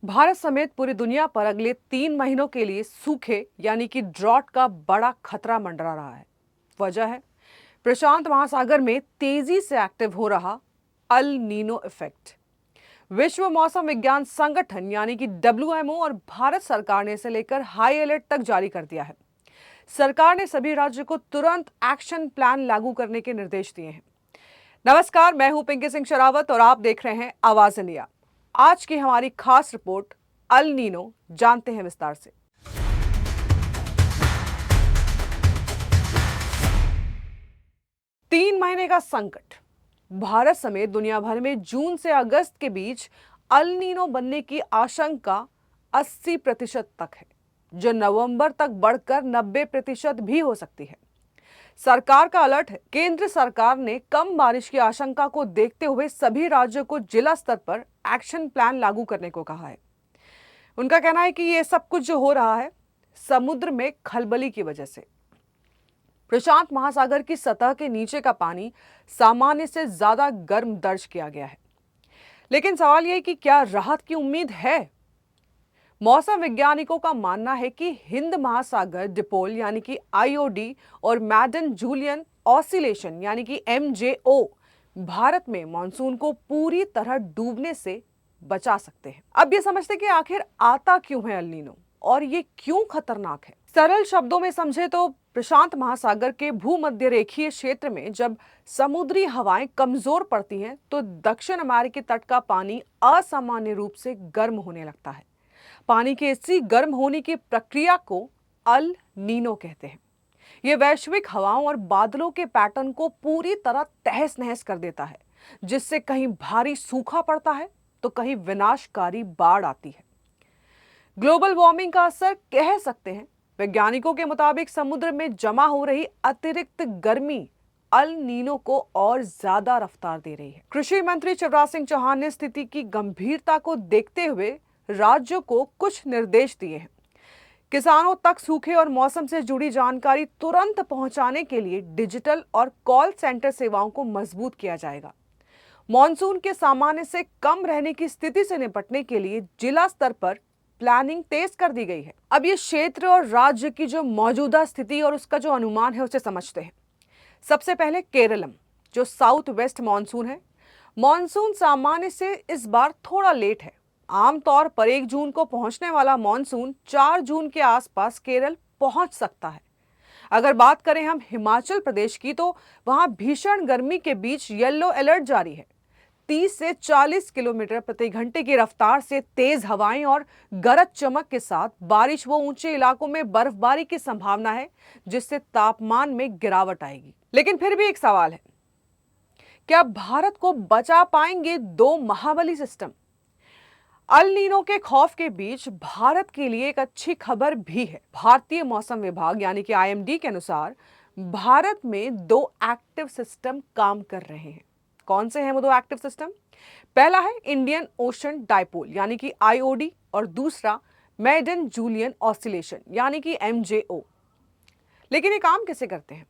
भारत समेत पूरी दुनिया पर अगले 3 महीनों के लिए सूखे यानी कि ड्रॉट का बड़ा खतरा मंडरा रहा है। वजह है प्रशांत महासागर में तेजी से एक्टिव हो रहा अल नीनो इफेक्ट। विश्व मौसम विज्ञान संगठन यानी कि WMO और भारत सरकार ने इसे लेकर हाई अलर्ट तक जारी कर दिया है। सरकार ने सभी राज्यों को तुरंत एक्शन प्लान लागू करने के निर्देश दिए हैं। नमस्कार, मैं हूं पिंकी सिंह शरावत और आप देख रहे हैं आवाज इंडिया। आज की हमारी खास रिपोर्ट अल नीनो, जानते हैं विस्तार से। तीन महीने का संकट। भारत समेत दुनिया भर में जून से अगस्त के बीच अल नीनो बनने की आशंका 80% तक है, जो नवंबर तक बढ़कर 90% भी हो सकती है। सरकार का अलर्ट है। केंद्र सरकार ने कम बारिश की आशंका को देखते हुए सभी राज्यों को जिला स्तर पर एक्शन प्लान लागू करने को कहा है। उनका कहना है कि ये सब कुछ जो हो रहा है समुद्र में खलबली की वजह से। प्रशांत महासागर की सतह के नीचे का पानी सामान्य से ज्यादा गर्म दर्ज किया गया है। लेकिन सवाल यह कि क्या राहत की उम्मीद है? मौसम वैज्ञानिकों का मानना है कि हिंद महासागर डिपोल यानी कि IOD और मैडन जूलियन ऑसिलेशन यानी कि MJO भारत में मानसून को पूरी तरह डूबने से बचा सकते हैं। अब ये समझते कि आखिर आता क्यों है अल नीनो और ये क्यों खतरनाक है। सरल शब्दों में समझे तो प्रशांत महासागर के भूमध्य रेखीय क्षेत्र में जब समुद्री हवाएं कमजोर पड़ती हैं तो दक्षिण अमेरिकी तट का पानी असामान्य रूप से गर्म होने लगता है। पानी के इसी गर्म होने की प्रक्रिया को अल नीनो कहते हैं। यह वैश्विक हवाओं और बादलों के पैटर्न को पूरी तरह तहस नहस कर देता है, जिससे कहीं भारी सूखा पड़ता है तो कहीं विनाशकारी बाढ़ आती है। ग्लोबल वार्मिंग का असर कह सकते हैं। वैज्ञानिकों के मुताबिक समुद्र में जमा हो रही अतिरिक्त गर्मी अल नीनो को और ज्यादा रफ्तार दे रही है। कृषि मंत्री शिवराज सिंह चौहान ने स्थिति की गंभीरता को देखते हुए राज्यों को कुछ निर्देश दिए हैं। किसानों तक सूखे और मौसम से जुड़ी जानकारी तुरंत पहुंचाने के लिए डिजिटल और कॉल सेंटर सेवाओं को मजबूत किया जाएगा। मॉनसून के सामान्य से कम रहने की स्थिति से निपटने के लिए जिला स्तर पर प्लानिंग तेज कर दी गई है। अब ये क्षेत्र और राज्य की जो मौजूदा स्थिति और उसका जो अनुमान है उसे समझते हैं। सबसे पहले केरलम, जो साउथ वेस्ट मॉनसून है। मॉनसून सामान्य से इस बार थोड़ा लेट है। आमतौर पर 1 जून को पहुंचने वाला मॉनसून 4 जून के आसपास केरल पहुंच सकता है। अगर बात करें हम हिमाचल प्रदेश की तो वहां भीषण गर्मी के बीच येलो अलर्ट जारी है। 30 से 40 किलोमीटर प्रति घंटे की रफ्तार से तेज हवाएं और गरज चमक के साथ बारिश व ऊंचे इलाकों में बर्फबारी की संभावना है, जिससे तापमान में गिरावट आएगी। लेकिन फिर भी एक सवाल है, क्या भारत को बचा पाएंगे 2 महाबली सिस्टम? अल नीनो के खौफ के बीच भारत के लिए एक अच्छी खबर भी है। भारतीय मौसम विभाग यानी कि IMD के अनुसार भारत में 2 एक्टिव सिस्टम काम कर रहे हैं। कौन से हैं वो 2 एक्टिव सिस्टम? पहला है इंडियन ओशन डाइपोल यानी कि IOD और दूसरा मैडन जूलियन ऑसिलेशन यानी कि MJO। लेकिन ये काम कैसे करते हैं?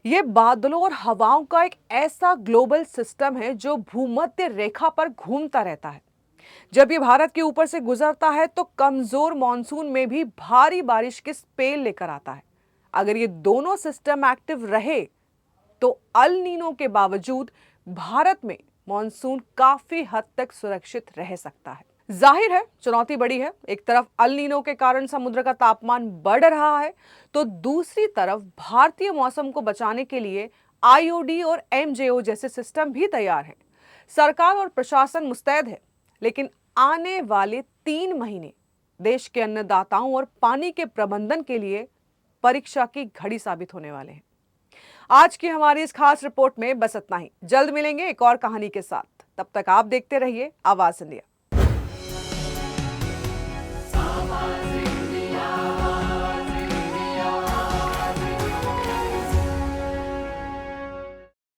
ये बादलों और हवाओं का एक ऐसा ग्लोबल सिस्टम है जो भूमध्य रेखा पर घूमता रहता है। जब ये भारत के ऊपर से गुजरता है तो कमजोर मॉनसून में भी भारी बारिश की स्पेल लेकर आता है। अगर ये दोनों सिस्टम एक्टिव रहे तो अल नीनो के बावजूद भारत में मॉनसून काफी हद तक सुरक्षित रह सकता है। जाहिर है चुनौती बड़ी है। एक तरफ अल नीनो के कारण समुद्र का तापमान बढ़ रहा है तो दूसरी तरफ भारतीय मौसम को बचाने के लिए IOD और MJO जैसे सिस्टम भी तैयार हैं। सरकार और प्रशासन मुस्तैद है, लेकिन आने वाले 3 महीने देश के अन्नदाताओं और पानी के प्रबंधन के लिए परीक्षा की घड़ी साबित होने वाले हैं। आज की हमारी इस खास रिपोर्ट में बस इतना ही। जल्द मिलेंगे एक और कहानी के साथ। तब तक आप देखते रहिए आवाज इंडिया।